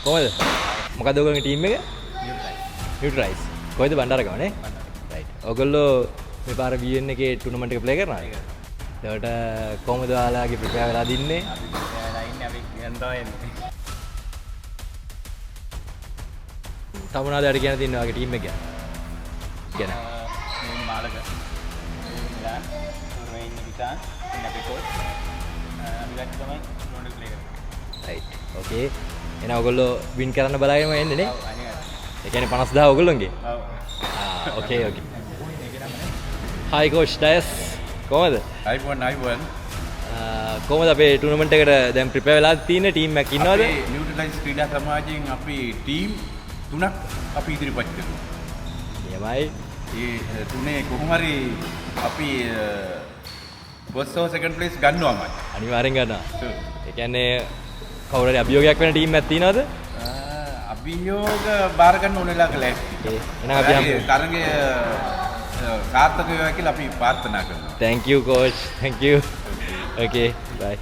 කොහමද? මොකද ඔයගොල්ලෝගේ ටීම් එක? නියුට්‍රලයිස්. කොහෙද බණ්ඩාරගම නේ? රයිට්. ඔයගොල්ලෝ මේ පාර BN එකේ ටූර්නමන්ට් එක ප්ලේ කරනවද? ඒකට කොහමද ඔයාලගේ ප්‍රිපෙයාර් වෙලා දින්නේ? අපි ප්‍රිපෙයාර් ඉන්නේ අපි යනවා එන්නේ. තව මොනවද අර කියන්න තියෙන්නේ ඔයාගේ ටීම් එක ගැන? ගැන. මේ මාළක. මිලාන්, රොයින් නිකිතාන්, අපි කෝච්. අපි ගැට තමයි ටූර්නමන්ට් ප්ලේ කරන්නේ. රයිට්. ඕකේ. එහෙනම් ඔයගොල්ලෝ වින් කරන්න බලාගෙනම එන්නේ නේ? ඔව් අනිවාර්යයෙන්. ඒ කියන්නේ 50000 ඔයගොල්ලෝගේ? ඔව්. ඕකේ. හයි කෝච් ඩයස්. කොහමද? අයිබෝන් කොහමද අපේ ටූර්නමන්ට් එකට දැන් ප්‍රිපෙයාර් වෙලා තියෙන ටීම් එකක් ඉන්නවද? අපේ නියුට්‍රලයිස් ක්‍රීඩා සමාජයෙන් අපි ටීම් 3ක් අපි ඉදිරිපත් කරනවා. එහෙමයි. ඒ තුනේ කොහොම හරි අපි ෆස්ට් හෝ සෙකන්ඩ් ප්ලේස් ගන්නවාමයි. අනිවාර්යෙන් ගන්නවා. ඒ කියන්නේ කවුරු හරි අභියෝගයක් වෙන ටීම් එකක් තියෙනවද? අභියෝග බාර ගන්න ඕනෙලා කළා. එහෙනම් අපි හම්බ තරගය සාර්ථක වේවා කියලා අපි ප්‍රාර්ථනා කරනවා. Thank you coach. Thank you. Okay. Bye.